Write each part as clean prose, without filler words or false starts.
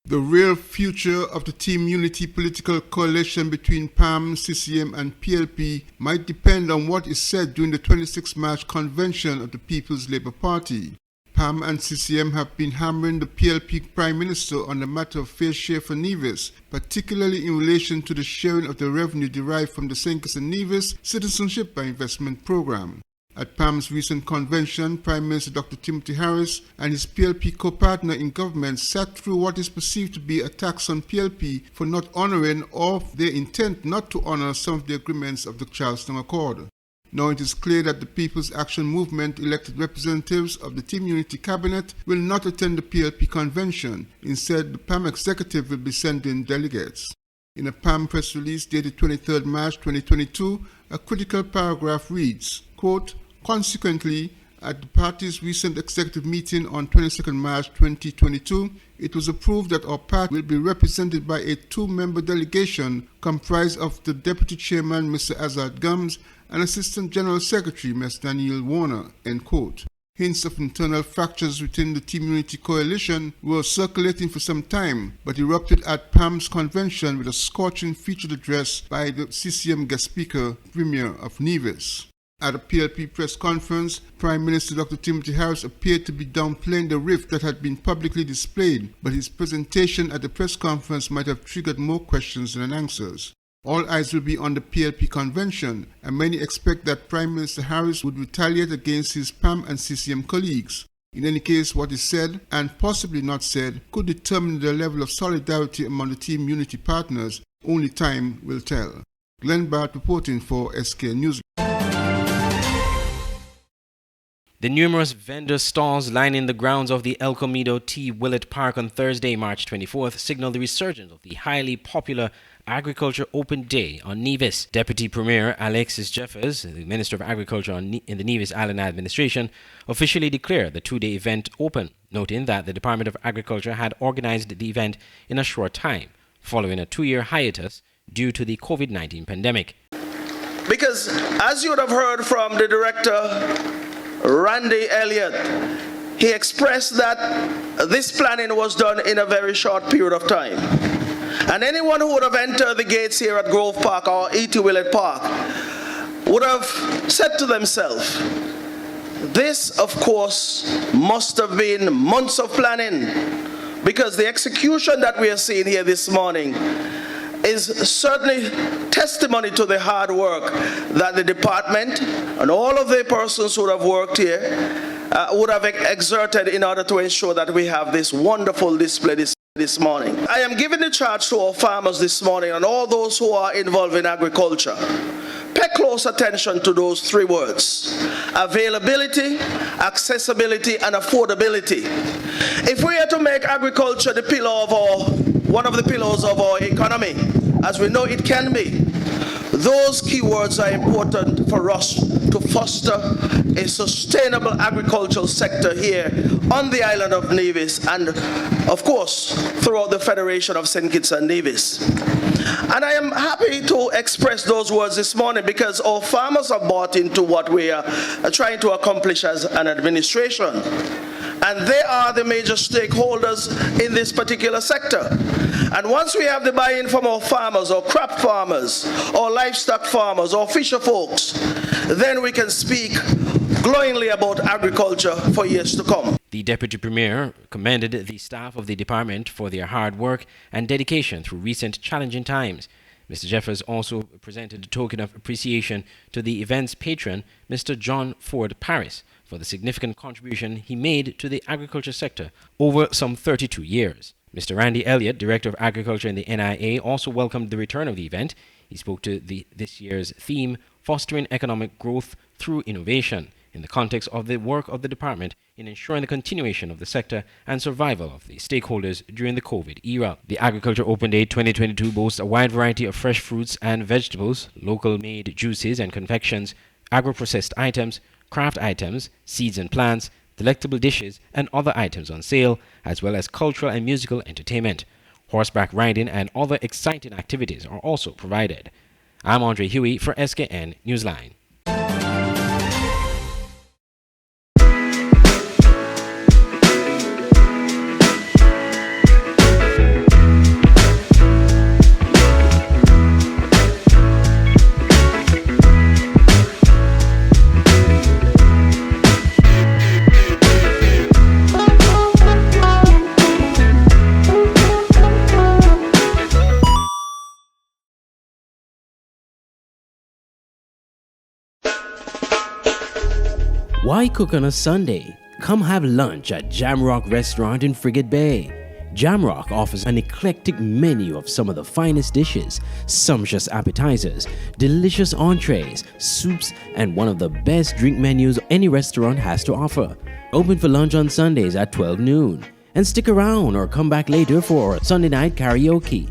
The real future of the Team Unity political coalition between PAM, CCM and PLP might depend on what is said during the 26th March convention of the People's Labour Party. PAM and CCM have been hammering the PLP Prime Minister on the matter of fair share for Nevis, particularly in relation to the sharing of the revenue derived from the St. Kitts and Nevis Citizenship by Investment Programme. At PAM's recent convention, Prime Minister Dr. Timothy Harris and his PLP co-partner in government sat through what is perceived to be attacks on PLP for not honouring or their intent not to honour some of the agreements of the Charleston Accord. Now it is clear that the People's Action Movement elected representatives of the Team Unity Cabinet will not attend the PLP convention. Instead, the PAM executive will be sending delegates. In a PAM press release dated 23 March 2022, a critical paragraph reads, quote, "Consequently, at the party's recent executive meeting on 22 March 2022, it was approved that our party will be represented by a two-member delegation comprised of the Deputy Chairman, Mr. Azad Gums, and Assistant General Secretary, Ms. Danielle Warner," end quote. Hints of internal fractures within the Team Unity coalition were circulating for some time, but erupted at PAM's convention with a scorching featured address by the CCM guest speaker, Premier of Nevis. At a PLP press conference, Prime Minister Dr. Timothy Harris appeared to be downplaying the rift that had been publicly displayed, but his presentation at the press conference might have triggered more questions than answers. All eyes will be on the PLP convention, and many expect that Prime Minister Harris would retaliate against his PAM and CCM colleagues. In any case, what is said, and possibly not said, could determine the level of solidarity among the Team Unity partners. Only time will tell. Glenn Bart reporting for SK News. The numerous vendor stalls lining the grounds of the El Comido T. Willett Park on Thursday, March 24th, signal the resurgence of the highly popular Agriculture Open Day on Nevis. Deputy Premier Alexis Jeffers, the Minister of Agriculture in the Nevis Island Administration, officially declared the two-day event open, noting that the Department of Agriculture had organized the event in a short time, following a 2-year hiatus due to the COVID-19 pandemic. Because, as you would have heard from the director, Randy Elliott, he expressed that this planning was done in a very short period of time. And anyone who would have entered the gates here at Grove Park or E.T. Willett Park would have said to themselves, this, of course, must have been months of planning, because the execution that we are seeing here this morning is certainly testimony to the hard work that the department and all of the persons who have worked here would have exerted in order to ensure that we have this wonderful display this morning. I am giving the charge to our farmers this morning and all those who are involved in agriculture. Pay close attention to those three words: availability, accessibility, and affordability. If we are to make agriculture the pillar of one of the pillars of our economy, as we know it can be, those keywords are important for us to foster a sustainable agricultural sector here on the island of Nevis and, of course, throughout the Federation of St. Kitts and Nevis. And I am happy to express those words this morning because our farmers have bought into what we are trying to accomplish as an administration. And they are the major stakeholders in this particular sector. And once we have the buy-in from our farmers, or crop farmers, or livestock farmers, or fisher folks, then we can speak glowingly about agriculture for years to come. The Deputy Premier commended the staff of the department for their hard work and dedication through recent challenging times. Mr. Jeffers also presented a token of appreciation to the event's patron, Mr. John Ford Paris, for the significant contribution he made to the agriculture sector over some 32 years. Mr. Randy Elliott, Director of Agriculture in the NIA, also welcomed the return of the event. He spoke to this year's theme, Fostering Economic Growth Through Innovation, in the context of the work of the department in ensuring the continuation of the sector and survival of the stakeholders during the COVID era. The Agriculture Open Day 2022 boasts a wide variety of fresh fruits and vegetables, local-made juices and confections, agro-processed items, craft items, seeds and plants, delectable dishes, and other items on sale, as well as cultural and musical entertainment. Horseback riding and other exciting activities are also provided. I'm Andre Huey for SKN Newsline. Why cook on a Sunday? Come have lunch at Jamrock Restaurant in Frigate Bay. Jamrock offers an eclectic menu of some of the finest dishes, sumptuous appetizers, delicious entrees, soups, and one of the best drink menus any restaurant has to offer. Open for lunch on Sundays at 12 noon. And stick around or come back later for Sunday night karaoke.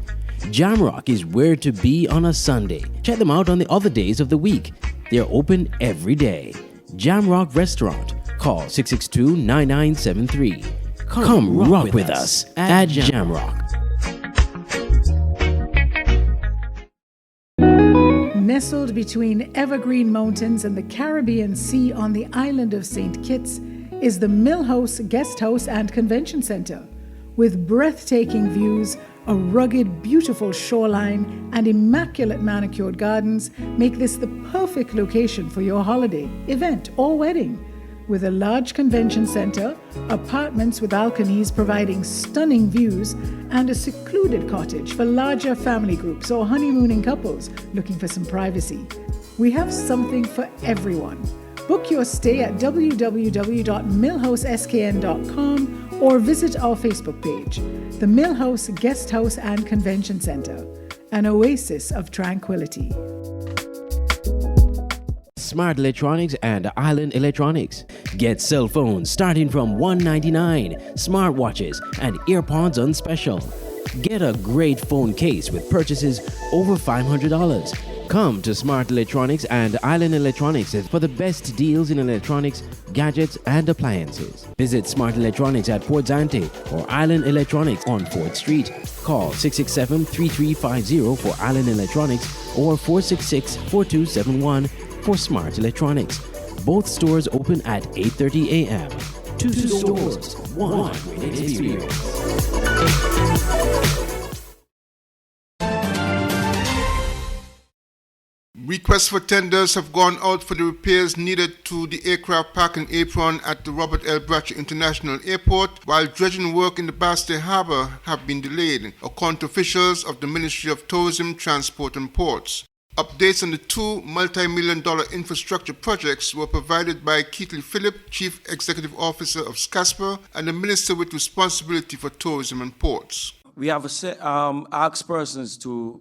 Jamrock is where to be on a Sunday. Check them out on the other days of the week. They're open every day. Jamrock Restaurant. Call 662-9973. Come rock with us at Jamrock. Nestled between evergreen mountains and the Caribbean Sea on the island of St. Kitts is the Millhouse Guest House and Convention Center. With breathtaking views, a rugged, beautiful shoreline, and immaculate manicured gardens make this the perfect location for your holiday, event, or wedding. With a large convention center, apartments with balconies providing stunning views, and a secluded cottage for larger family groups or honeymooning couples looking for some privacy. We have something for everyone. Book your stay at www.millhouseskn.com or visit our Facebook page, the Millhouse Guest House and Convention Center, an oasis of tranquility. Smart Electronics and Island Electronics. Get cell phones starting from $199, smartwatches, and earpods on special. Get a great phone case with purchases over $500. Come to Smart Electronics and Island Electronics for the best deals in electronics, gadgets, and appliances. Visit Smart Electronics at Port Zante or Island Electronics on 4th Street. Call 667-3350 for Island Electronics or 466-4271 for Smart Electronics. Both stores open at 8:30 a.m. Two stores, one great experience. Requests for tenders have gone out for the repairs needed to the aircraft parking apron at the Robert L. Bratcher International Airport, while dredging work in the Bastille Harbour have been delayed, according to officials of the Ministry of Tourism, Transport and Ports. Updates on the two multi-million-dollar infrastructure projects were provided by Keatley Phillip, Chief Executive Officer of SCASPA, and the Minister with responsibility for tourism and ports. We have asked persons to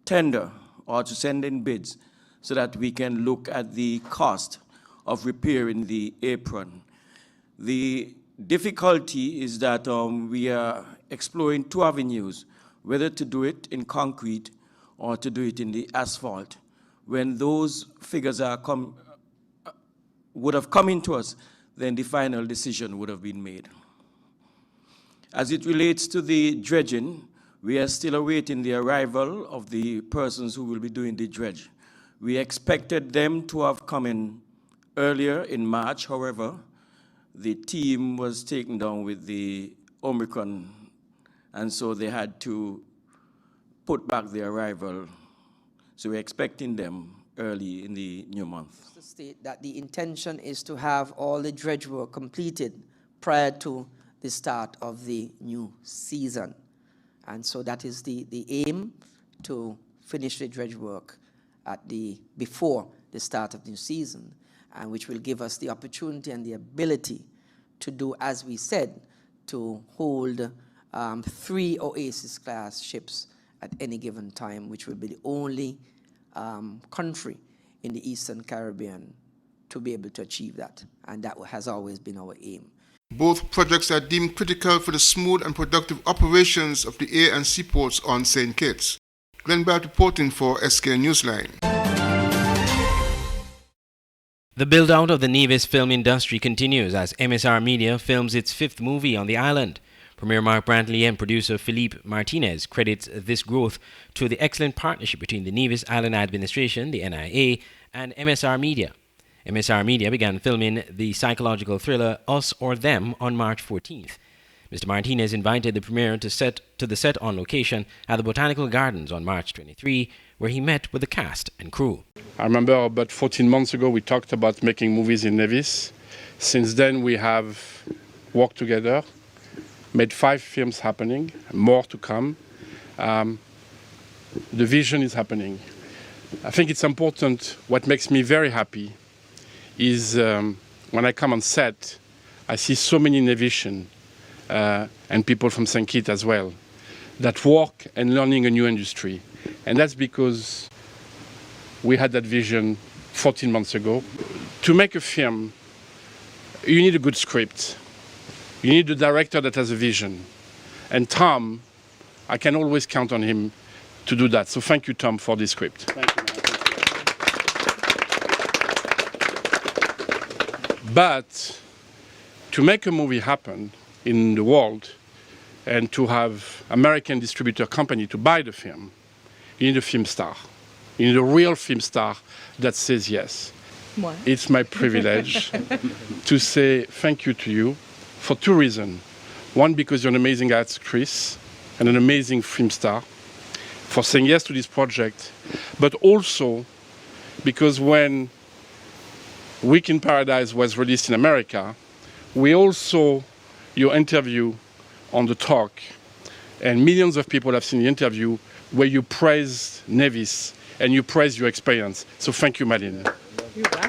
tender or to send in bids so that we can look at the cost of repairing the apron. The difficulty is that we are exploring two avenues, whether to do it in concrete or to do it in the asphalt. When those figures would have come into us, then the final decision would have been made. As it relates to the dredging, we are still awaiting the arrival of the persons who will be doing the dredge. We expected them to have come in earlier in March. However, the team was taken down with the Omicron, and so they had to put back the arrival. So we're expecting them early in the new month. To state that the intention is to have all the dredge work completed prior to the start of the new season. And so that is the aim, to finish the dredge work before the start of the new season, and which will give us the opportunity and the ability to do, as we said, to hold 3 Oasis-class ships at any given time, which will be the only country in the Eastern Caribbean to be able to achieve that. And that has always been our aim. Both projects are deemed critical for the smooth and productive operations of the air and seaports on St. Kitts. Glenn Barrett reporting for SK Newsline. The build-out of the Nevis film industry continues as MSR Media films its 5th movie on the island. Premier Mark Brantley and producer Philippe Martinez credits this growth to the excellent partnership between the Nevis Island Administration, the NIA, and MSR Media. MSR Media began filming the psychological thriller Us or Them on March 14th. Mr. Martinez invited the premiere to the set on location at the Botanical Gardens on March 23, where he met with the cast and crew. I remember about 14 months ago we talked about making movies in Nevis. Since then we have worked together, made 5 films happening, more to come. The vision is happening. I think it's important. What makes me very happy is when I come on set, I see so many innovation and people from St. Kitts as well that work and learning a new industry. And that's because we had that vision 14 months ago. To make a film, you need a good script. You need a director that has a vision. And Tom, I can always count on him to do that. So thank you, Tom, for this script. Thank you. But to make a movie happen in the world and to have American distributor company to buy the film, you need a film star. You need a real film star that says yes. What? It's my privilege to say thank you to you for two reasons. One, because you're an amazing actress and an amazing film star for saying yes to this project, but also because when Week in Paradise was released in America, we all saw your interview on The Talk, and millions of people have seen the interview where you praised Nevis and you praised your experience. So thank you, Marlene.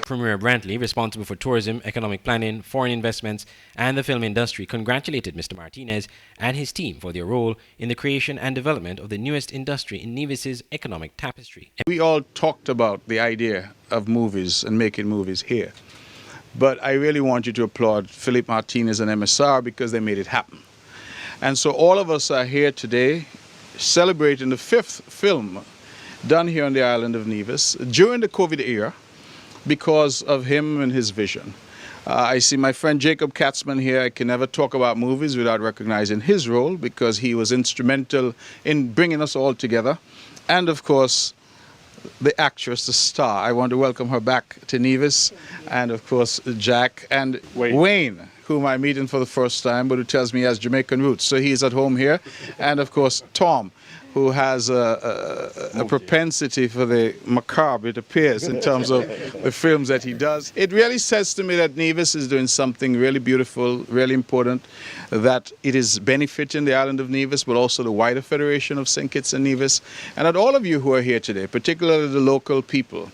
Premier Brantley, responsible for tourism, economic planning, foreign investments, and the film industry, congratulated Mr. Martinez and his team for their role in the creation and development of the newest industry in Nevis's economic tapestry. We all talked about the idea of movies and making movies here. But I really want you to applaud Philippe Martinez and MSR because they made it happen. And so all of us are here today celebrating the 5th film done here on the island of Nevis during the COVID era, because of him and his vision. I see my friend Jacob Katzman here. I can never talk about movies without recognizing his role because he was instrumental in bringing us all together. And of course, the actress, the star. I want to welcome her back to Nevis. And of course, Jack and Wayne, whom I'm meeting for the first time, but who tells me he has Jamaican roots. So he's at home here. And of course, Tom, who has a propensity for the macabre, it appears, in terms of the films that he does. It really says to me that Nevis is doing something really beautiful, really important, that it is benefiting the island of Nevis, but also the wider Federation of St. Kitts and Nevis, and that all of you who are here today, particularly the local people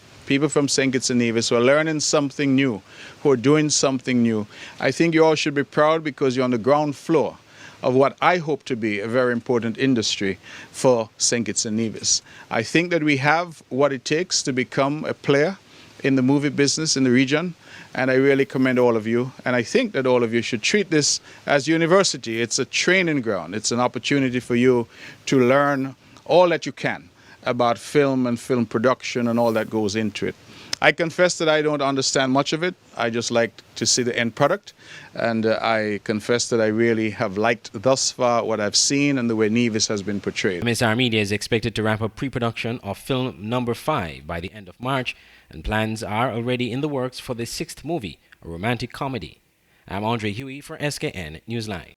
from St. Kitts and Nevis who are learning something new, who are doing something new, I think you all should be proud because you're on the ground floor of what I hope to be a very important industry for St. Kitts and Nevis. I think that we have what it takes to become a player in the movie business in the region, and I really commend all of you. And I think that all of you should treat this as university. It's a training ground. It's an opportunity for you to learn all that you can about film and film production and all that goes into it. I confess that I don't understand much of it. I just like to see the end product. And I confess that I really have liked thus far what I've seen and the way Nevis has been portrayed. MSR Media is expected to wrap up pre-production of film number 5 by the end of March, and plans are already in the works for the 6th movie, a romantic comedy. I'm Andre Huey for SKN Newsline.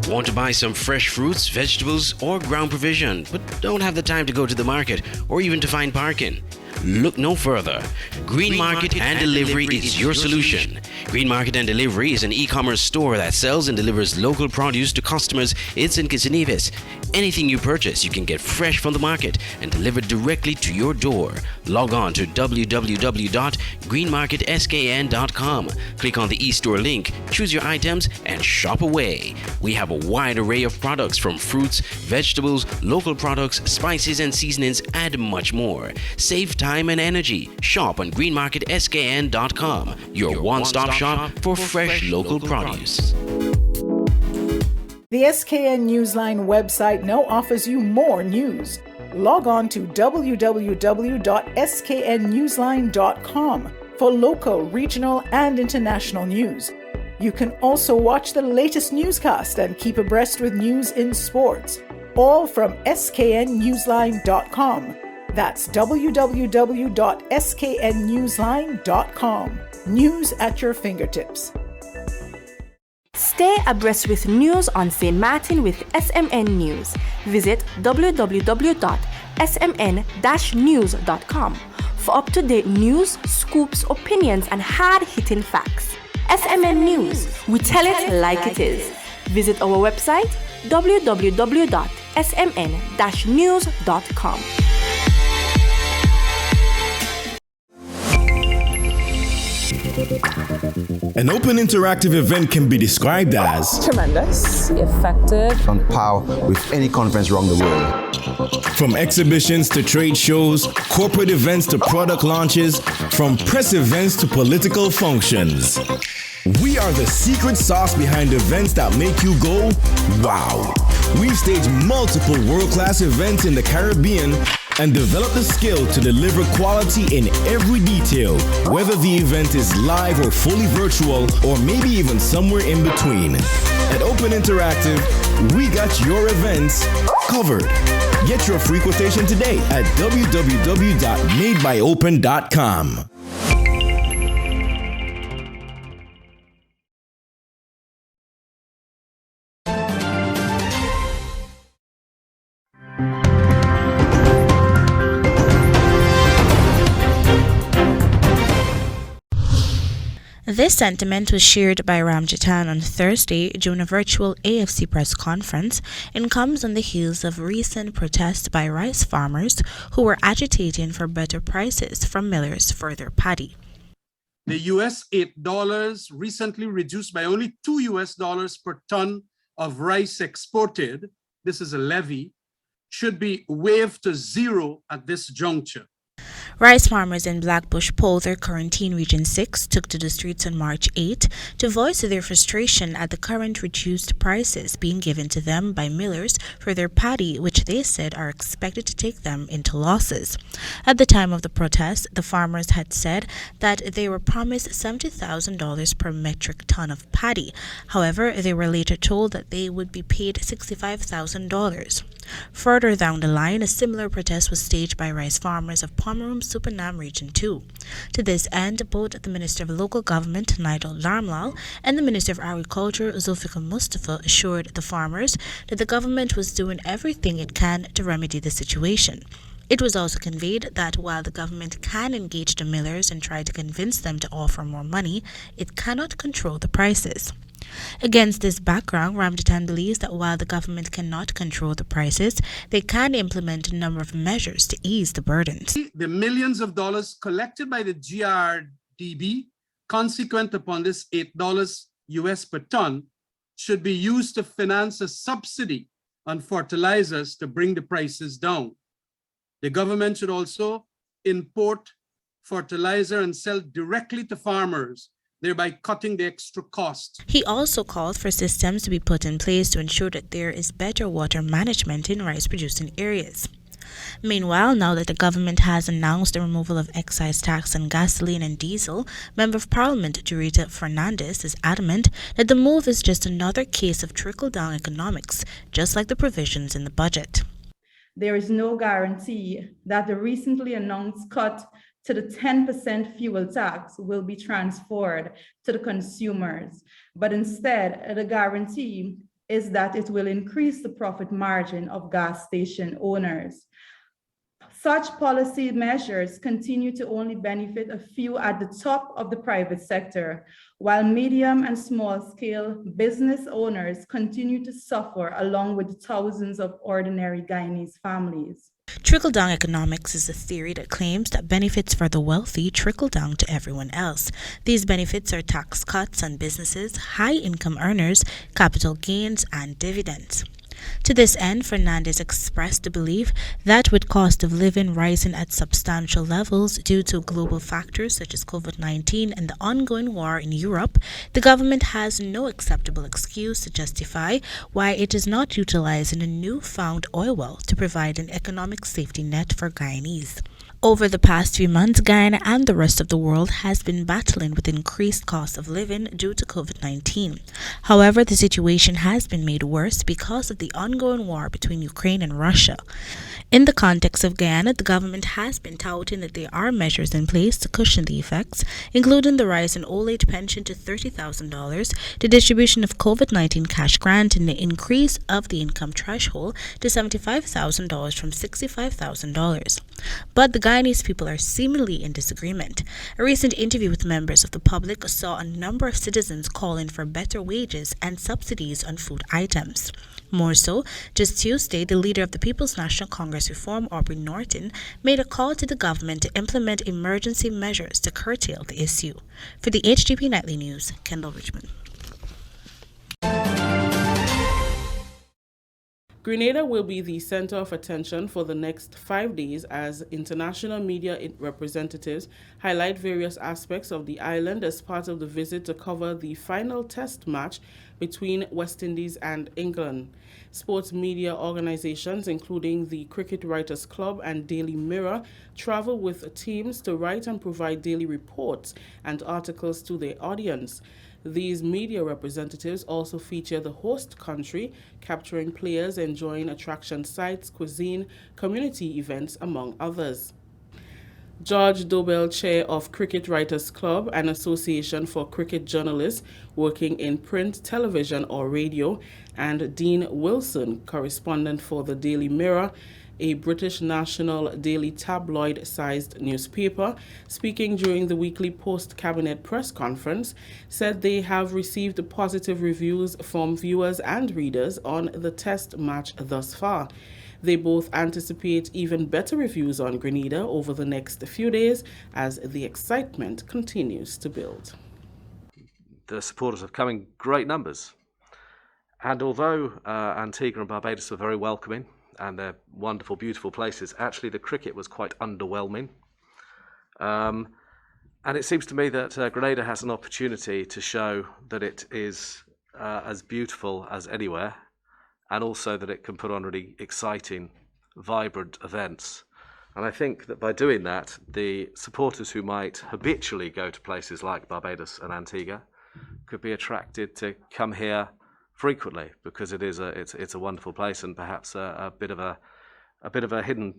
Want to buy some fresh fruits, vegetables, or ground provision, but don't have the time to go to the market or even to find parking? Look no further. Green Market and Delivery is your solution. Green Market and Delivery is an e-commerce store that sells and delivers local produce to customers in St. Kitts and Nevis. Anything you purchase, you can get fresh from the market and delivered directly to your door. Log on to www.greenmarketskn.com. Click on the e-store link, choose your items, and shop away. We have a wide array of products from fruits, vegetables, local products, spices and seasonings, and much more. Save time and energy. Shop on greenmarketskn.com, your one-stop shop for fresh local produce. The SKN Newsline website now offers you more news. Log on to www.sknnewsline.com for local, regional, and international news. You can also watch the latest newscast and keep abreast with news in sports, all from sknnewsline.com. That's www.sknnewsline.com. News at your fingertips. Stay abreast with news on St. Martin with SMN News. Visit www.smn-news.com for up-to-date news, scoops, opinions, and hard-hitting facts. SMN News, we tell it like it is. Visit our website www.smn-news.com. An open interactive event can be described as tremendous, effective, on par with any conference around the world. From exhibitions to trade shows, corporate events to product launches, from press events to political functions. We are the secret sauce behind events that make you go, wow. We've staged multiple world-class events in the Caribbean and developed the skill to deliver quality in every detail, whether the event is live or fully virtual, or maybe even somewhere in between. At Open Interactive, we got your events covered. Get your free quotation today at www.madebyopen.com. This sentiment was shared by Ramjatan on Thursday during a virtual AFC press conference and comes on the heels of recent protests by rice farmers who were agitating for better prices from millers for their paddy. The US $8 recently reduced by only $2 per ton of rice exported, this is a levy, should be waived to zero at this juncture. Rice farmers in Blackbush Polder, Quarantine Region 6, took to the streets on March 8 to voice their frustration at the current reduced prices being given to them by millers for their paddy, which they said are expected to take them into losses. At the time of the protest, the farmers had said that they were promised $70,000 per metric ton of paddy. However, they were later told that they would be paid $65,000. Further down the line, a similar protest was staged by rice farmers of Pomeroon, Supernam Region 2. To this end, both the Minister of Local Government, Nigel Larmlal, and the Minister of Agriculture, Zulfikar Mustafa, assured the farmers that the government was doing everything it can to remedy the situation. It was also conveyed that while the government can engage the millers and try to convince them to offer more money, it cannot control the prices. Against this background, Ramjatan believes that while the government cannot control the prices, they can implement a number of measures to ease the burdens. The millions of dollars collected by the GRDB, consequent upon this $8 US per ton, should be used to finance a subsidy on fertilizers to bring the prices down. The government should also import fertilizer and sell directly to farmers, thereby cutting the extra cost. He also called for systems to be put in place to ensure that there is better water management in rice-producing areas. Meanwhile, now that the government has announced the removal of excise tax on gasoline and diesel, Member of Parliament Dorita Fernandez is adamant that the move is just another case of trickle-down economics, just like the provisions in the budget. There is no guarantee that the recently announced cut to the 10% fuel tax will be transferred to the consumers, but instead the guarantee is that it will increase the profit margin of gas station owners. Such policy measures continue to only benefit a few at the top of the private sector, while medium and small-scale business owners continue to suffer along with thousands of ordinary Guyanese families. Trickle-down economics is a theory that claims that benefits for the wealthy trickle down to everyone else. These benefits are tax cuts on businesses, high-income earners, capital gains, and dividends. To this end, Fernandez expressed the belief that with cost of living rising at substantial levels due to global factors such as COVID-19 and the ongoing war in Europe, the government has no acceptable excuse to justify why it is not utilizing a newfound oil well to provide an economic safety net for Guyanese. Over the past few months, Guyana and the rest of the world has been battling with increased cost of living due to COVID-19. However, the situation has been made worse because of the ongoing war between Ukraine and Russia. In the context of Guyana, the government has been touting that there are measures in place to cushion the effects, including the rise in old age pension to $30,000, the distribution of COVID-19 cash grant, and the increase of the income threshold to $75,000 from $65,000. But the Guyanese people are seemingly in disagreement. A recent interview with members of the public saw a number of citizens calling for better wages and subsidies on food items. More so, just Tuesday, the leader of the People's National Congress Reform, Aubrey Norton, made a call to the government to implement emergency measures to curtail the issue. For the HGP Nightly News, Kendall Richmond. Grenada will be the center of attention for the next 5 days as international media representatives highlight various aspects of the island as part of the visit to cover the final test match between West Indies and England. Sports media organizations, including the Cricket Writers Club and Daily Mirror, travel with teams to write and provide daily reports and articles to their audience. These media representatives also feature the host country, capturing players enjoying attraction sites, cuisine, community events, among others. George Dobell, chair of Cricket Writers Club, an association for cricket journalists working in print, television, or radio, and Dean Wilson, correspondent for the Daily Mirror, a British national daily tabloid-sized newspaper, speaking during the weekly post-cabinet press conference, said they have received positive reviews from viewers and readers on the test match thus far. They both anticipate even better reviews on Grenada over the next few days as the excitement continues to build. The supporters have come in great numbers. And although Antigua and Barbados were very welcoming, and they're wonderful, beautiful places, actually the cricket was quite underwhelming. And it seems to me that Grenada has an opportunity to show that it is as beautiful as anywhere, and also that it can put on really exciting, vibrant events. And I think that by doing that, the supporters who might habitually go to places like Barbados and Antigua could be attracted to come here frequently, because it's a wonderful place and perhaps a bit of a hidden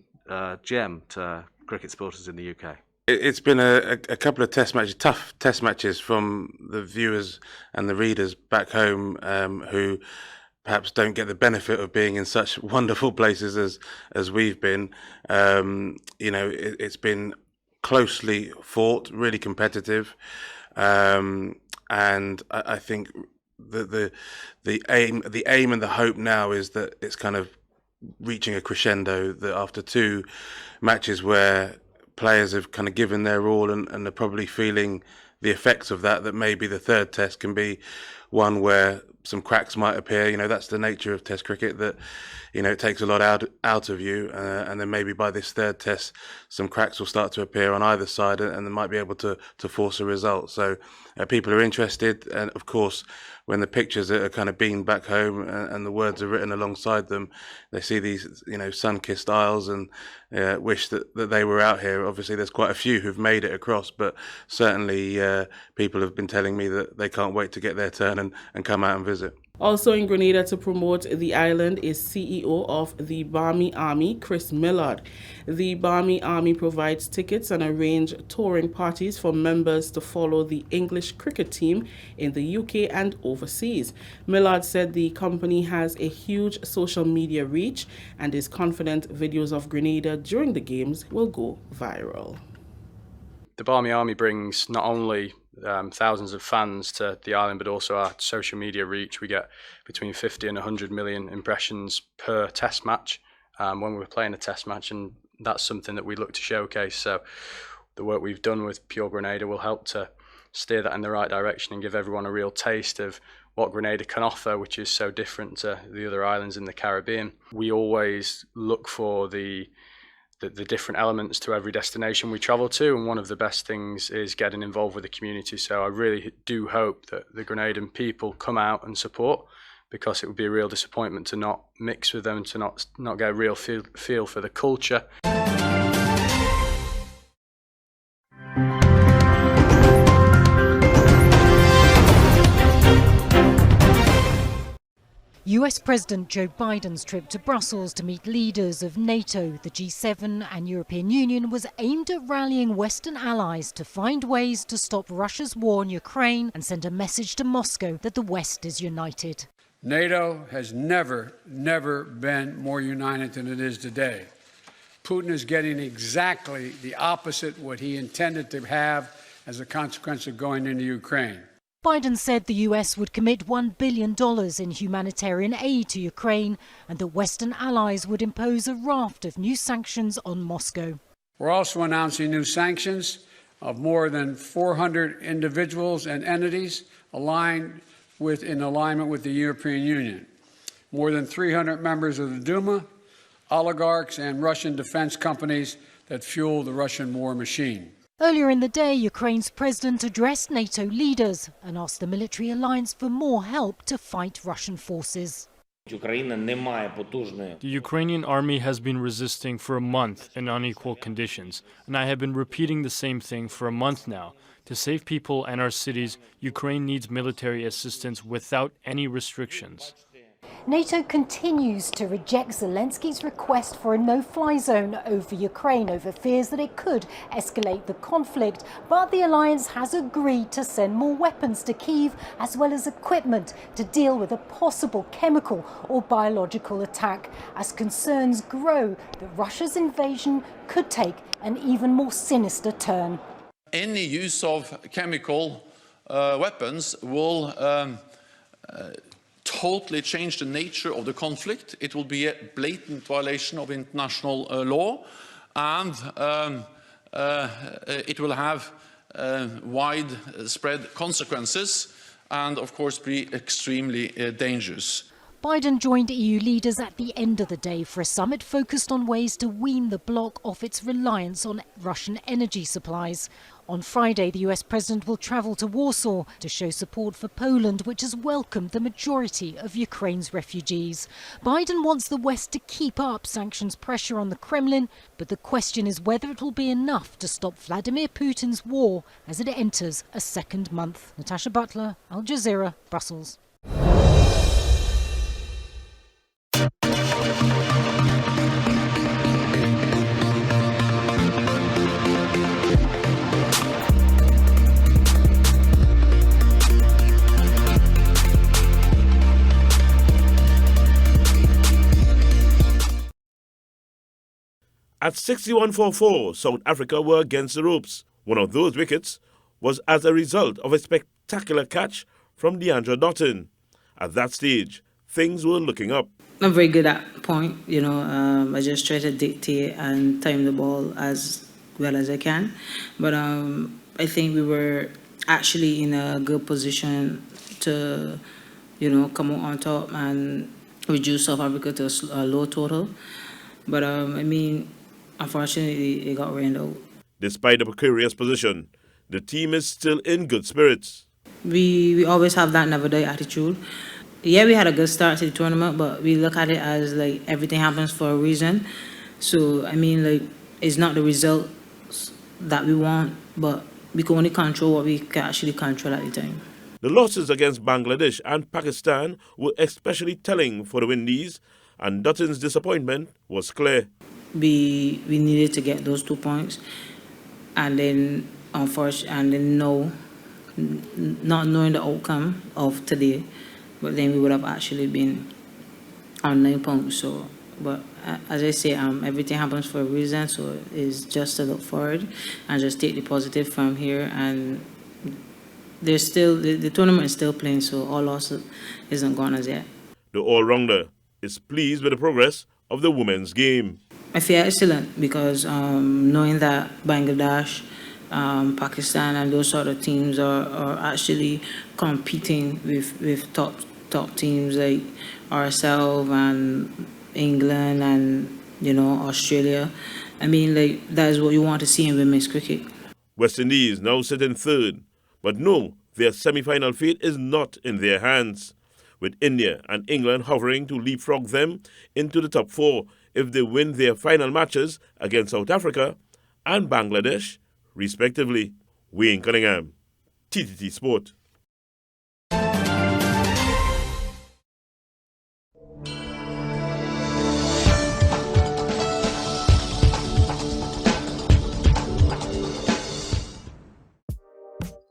gem to cricket supporters in the UK. It's been a couple of test matches, tough test matches from the viewers and the readers back home who perhaps don't get the benefit of being in such wonderful places as we've been. It's been closely fought, really competitive, and I think the aim and the hope now is that it's kind of reaching a crescendo, that after two matches where players have kind of given their all and are probably feeling the effects of that maybe the third test can be one where some cracks might appear. That's the nature of test cricket, that it takes a lot out of you, and then maybe by this third test some cracks will start to appear on either side, and they might be able to force a result. So people are interested, and of course when the pictures are kind of beamed back home and the words are written alongside them, they see these sun-kissed isles and wish that they were out here. Obviously there's quite a few who've made it across, but certainly people have been telling me that they can't wait to get their turn and come out and visit. Also in Grenada to promote the island is CEO of the Barmy Army, Chris Millard. The Barmy Army provides tickets and arrange touring parties for members to follow the English cricket team in the UK and overseas. Millard said the company has a huge social media reach and is confident videos of Grenada during the games will go viral. The Barmy Army brings not only thousands of fans to the island, but also our social media reach. We get between 50 and 100 million impressions per test match when we're playing a test match, and that's something that we look to showcase. So the work we've done with Pure Grenada will help to steer that in the right direction and give everyone a real taste of what Grenada can offer, which is so different to the other islands in the Caribbean. We always look for the different elements to every destination we travel to, and one of the best things is getting involved with the community. So I really do hope that the Grenadan people come out and support, because it would be a real disappointment to not mix with them, to not get a real feel for the culture. US President Joe Biden's trip to Brussels to meet leaders of NATO, the G7 and European Union was aimed at rallying Western allies to find ways to stop Russia's war in Ukraine and send a message to Moscow that the West is united. NATO has never been more united than it is today. Putin is getting exactly the opposite what he intended to have as a consequence of going into Ukraine. Biden said the US would commit $1 billion in humanitarian aid to Ukraine and that Western allies would impose a raft of new sanctions on Moscow. We're also announcing new sanctions of more than 400 individuals and entities in alignment with the European Union. More than 300 members of the Duma, oligarchs and Russian defense companies that fuel the Russian war machine. Earlier in the day, Ukraine's president addressed NATO leaders and asked the military alliance for more help to fight Russian forces. The Ukrainian army has been resisting for a month in unequal conditions, and I have been repeating the same thing for a month now. To save people and our cities, Ukraine needs military assistance without any restrictions. NATO continues to reject Zelensky's request for a no-fly zone over Ukraine over fears that it could escalate the conflict. But the alliance has agreed to send more weapons to Kyiv as well as equipment to deal with a possible chemical or biological attack as concerns grow that Russia's invasion could take an even more sinister turn. Any use of chemical weapons will totally change the nature of the conflict. It will be a blatant violation of international law, and it will have widespread consequences and, of course, be extremely dangerous. Biden joined EU leaders at the end of the day for a summit focused on ways to wean the bloc off its reliance on Russian energy supplies. On Friday, the US president will travel to Warsaw to show support for Poland, which has welcomed the majority of Ukraine's refugees. Biden wants the West to keep up sanctions pressure on the Kremlin, but the question is whether it will be enough to stop Vladimir Putin's war as it enters a second month. Natasha Butler, Al Jazeera, Brussels. At 61-44, South Africa were against the ropes. One of those wickets was as a result of a spectacular catch from Deandra Dottin. At that stage, things were looking up. I'm very good at point, I just try to dictate and time the ball as well as I can. But I think we were actually in a good position to, come out on top and reduce South Africa to a low total. But unfortunately, it got rained out. Despite the precarious position, the team is still in good spirits. We always have that never die attitude. Yeah, we had a good start to the tournament, but we look at it as like everything happens for a reason. So, it's not the result that we want, but we can only control what we can actually control at the time. The losses against Bangladesh and Pakistan were especially telling for the Windies, and Dutton's disappointment was clear. We needed to get those 2 points, and then not knowing the outcome of today, but then we would have actually been on 9 points. So, but as I say, everything happens for a reason. So it's just to look forward and just take the positive from here. And there's still the tournament is still playing, so all loss isn't gone as yet. The all-rounder is pleased with the progress of the women's game. I feel excellent because knowing that Bangladesh, Pakistan and those sort of teams are actually competing with top teams like ourselves and England and Australia. That is what you want to see in women's cricket. West Indies now sit in third, but no, their semi-final fate is not in their hands, with India and England hovering to leapfrog them into the top 4 if they win their final matches against South Africa and Bangladesh, respectively. Wayne Cunningham, TTT Sport.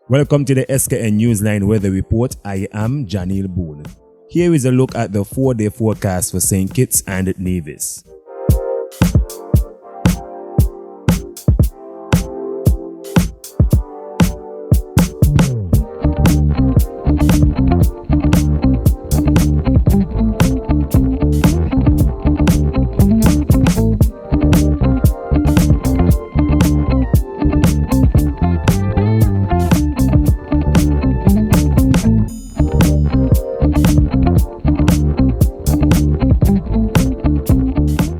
Welcome to the SKN Newsline Weather Report. I am Janil Boone. Here is a look at the 4-day forecast for St. Kitts and Nevis.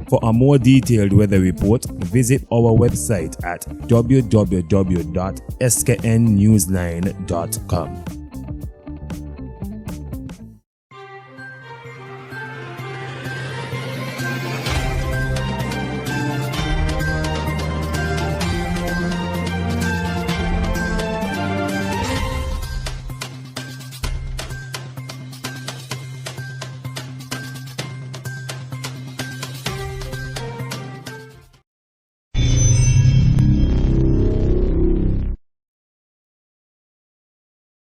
For a more detailed weather report, visit our website at www.sknnewsline.com.